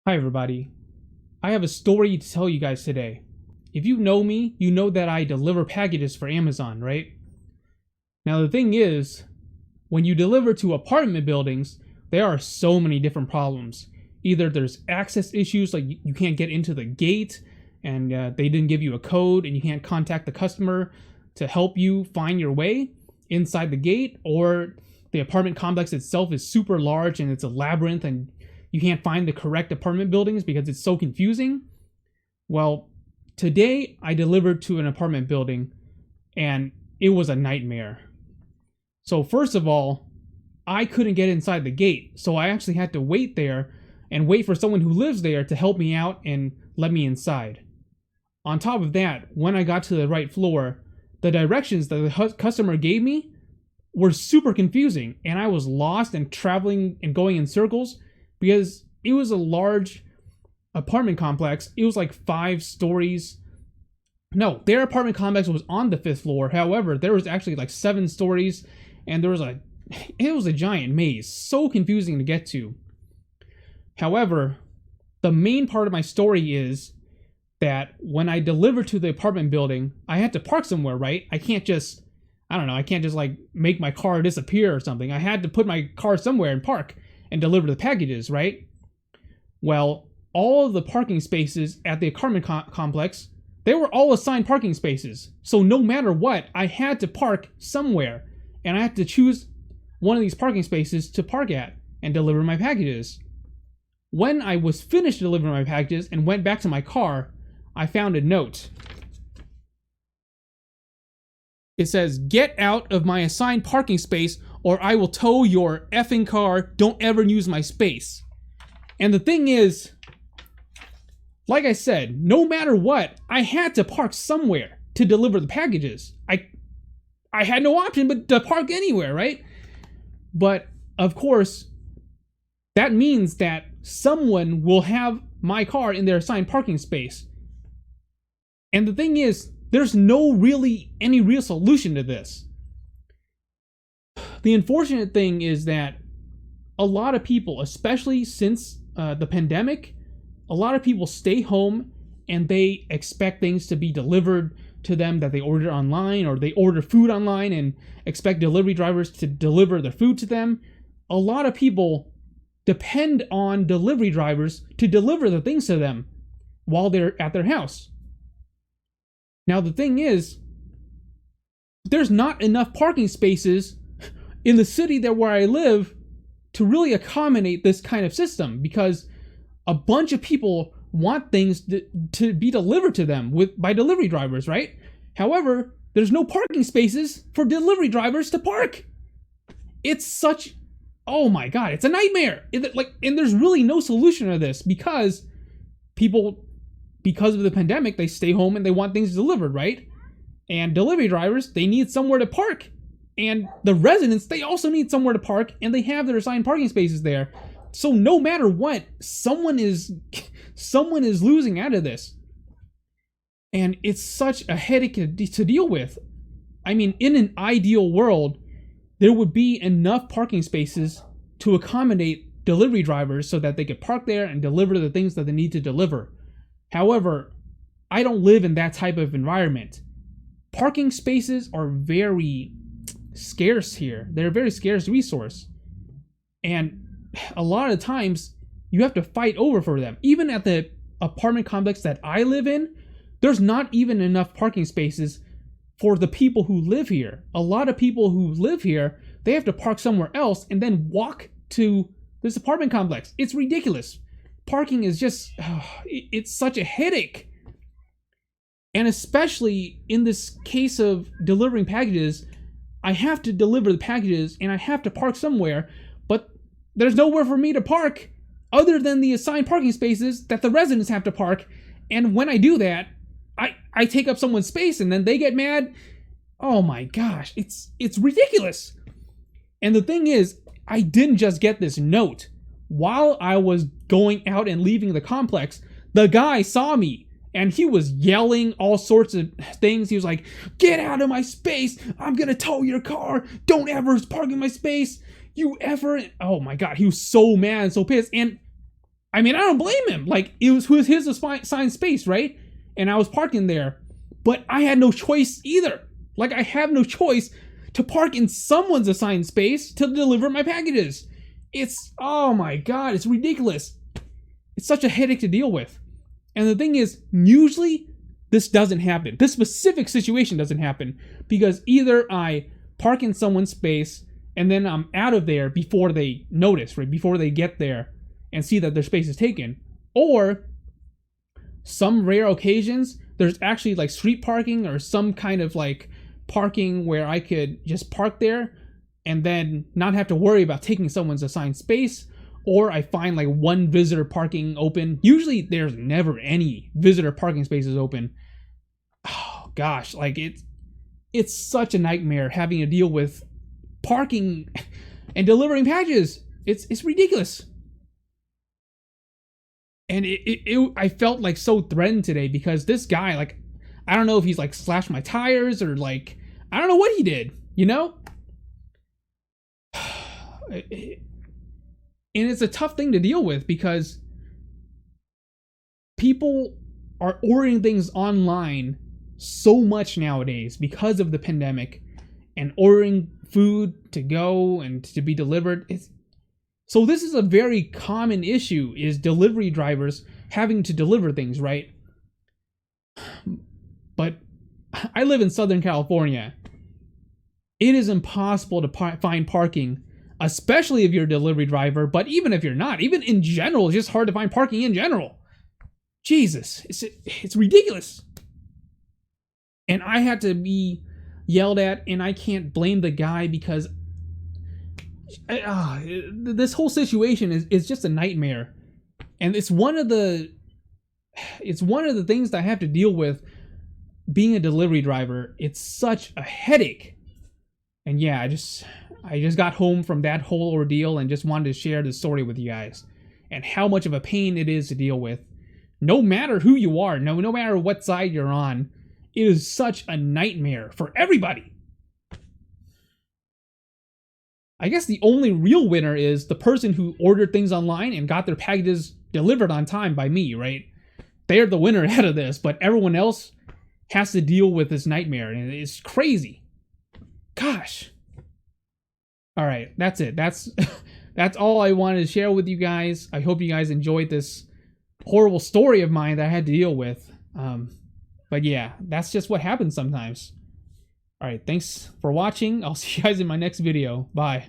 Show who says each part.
Speaker 1: Hi everybody. I have a story to tell you guys today. If you know me, you know that I deliver packages for Amazon, right? Now the thing is, when you deliver to apartment buildings, there are so many different problems. Either there's access issues, like you can't get into the gate, and they didn't give you a code, and you can't contact the customer to help you find your way inside the gate, or the apartment complex itself is super large and it's a labyrinth and you can't find the correct apartment buildings because it's so confusing. Well, today I delivered to an apartment building and it was a nightmare. So, first of all, I couldn't get inside the gate, so I actually had to wait there and wait for someone who lives there to help me out and let me inside. On top of that, when I got to the right floor, the directions that the customer gave me were super confusing, and I was lost and traveling and going in circles because it was a large apartment complex. It was like 5 stories. No, their apartment complex was on the 5th floor. However, there was actually like 7 stories, and it was a giant maze, so confusing to get to. However, the main part of my story is that when I delivered to the apartment building, I had to park somewhere, right? I can't just like make my car disappear or something. I had to put my car somewhere and park and deliver the packages, right? Well, all of the parking spaces at the apartment complex, they were all assigned parking spaces. So no matter what, I had to park somewhere, and I had to choose one of these parking spaces to park at and deliver my packages. When I was finished delivering my packages and went back to my car, I found a note. It says, "Get out of my assigned parking space or I will tow your effing car. Don't ever use my space." And the thing is, like I said, no matter what, I had to park somewhere to deliver the packages. I had no option but to park anywhere, right? But of course, that means that someone will have my car in their assigned parking space. And the thing is, there's any real solution to this. The unfortunate thing is that a lot of people, especially since the pandemic, a lot of people stay home and they expect things to be delivered to them that they order online, or they order food online and expect delivery drivers to deliver their food to them. A lot of people depend on delivery drivers to deliver the things to them while they're at their house. Now, the thing is, there's not enough parking spaces in the city where I live to really accommodate this kind of system, because a bunch of people want things to be delivered to them by delivery drivers, right? However, there's no parking spaces for delivery drivers to park. Oh my god, it's a nightmare. And there's really no solution to this, because because of the pandemic, they stay home and they want things delivered, right? And delivery drivers, they need somewhere to park. And the residents, they also need somewhere to park, and they have their assigned parking spaces there. So no matter what, someone is losing out of this. And it's such a headache to deal with. I mean, in an ideal world, there would be enough parking spaces to accommodate delivery drivers so that they could park there and deliver the things that they need to deliver. However, I don't live in that type of environment. Parking spaces are very scarce here. They're a very scarce resource. And a lot of times, you have to fight over for them. Even at the apartment complex that I live in, there's not even enough parking spaces for the people who live here. A lot of people who live here, they have to park somewhere else and then walk to this apartment complex. It's ridiculous. Parking is just, it's such a headache. And especially in this case of delivering packages, I have to deliver the packages and I have to park somewhere, but there's nowhere for me to park other than the assigned parking spaces that the residents have to park. And when I do that, I take up someone's space and then they get mad. Oh my gosh, it's ridiculous. And the thing is, I didn't just get this note. While I was going out and leaving the complex, the guy saw me and he was yelling all sorts of things. He was like, "Get out of my space! I'm gonna tow your car! Don't ever park in my space! You ever..." Oh my god, he was so mad and so pissed. And I mean, I don't blame him. Like, it was his assigned space, right? And I was parking there. But I had no choice either. Like, I have no choice to park in someone's assigned space to deliver my packages. It's, oh my god, it's ridiculous. It's such a headache to deal with. And the thing is, usually this doesn't happen. This specific situation doesn't happen because either I park in someone's space and then I'm out of there before they notice, right? Before they get there and see that their space is taken. Or some rare occasions, there's actually like street parking or some kind of like parking where I could just park there and then not have to worry about taking someone's assigned space. Or I find like one visitor parking open. Usually there's never any visitor parking spaces open. Oh gosh, like it's such a nightmare having to deal with parking and delivering packages. It's ridiculous. And I felt like so threatened today because this guy, like, I don't know if he's like slashed my tires or like, I don't know what he did, you know? And it's a tough thing to deal with because people are ordering things online so much nowadays because of the pandemic and ordering food to go and to be delivered. So this is a very common issue, is delivery drivers having to deliver things, right? But I live in Southern California. It is impossible to find parking, especially if you're a delivery driver, but even if you're not, even in general, it's just hard to find parking in general. Jesus, it's ridiculous. And I had to be yelled at, and I can't blame the guy because this whole situation is just a nightmare. And it's one of the things that I have to deal with being a delivery driver. It's such a headache. And yeah, I just got home from that whole ordeal and just wanted to share the story with you guys and how much of a pain it is to deal with. No matter who you are, no matter what side you're on, it is such a nightmare for everybody. I guess the only real winner is the person who ordered things online and got their packages delivered on time by me, right? They're the winner out of this, but everyone else has to deal with this nightmare, and it's crazy. Gosh. All right, that's it. That's all I wanted to share with you guys. I hope you guys enjoyed this horrible story of mine that I had to deal with. But yeah, that's just what happens sometimes. All right, thanks for watching. I'll see you guys in my next video. Bye.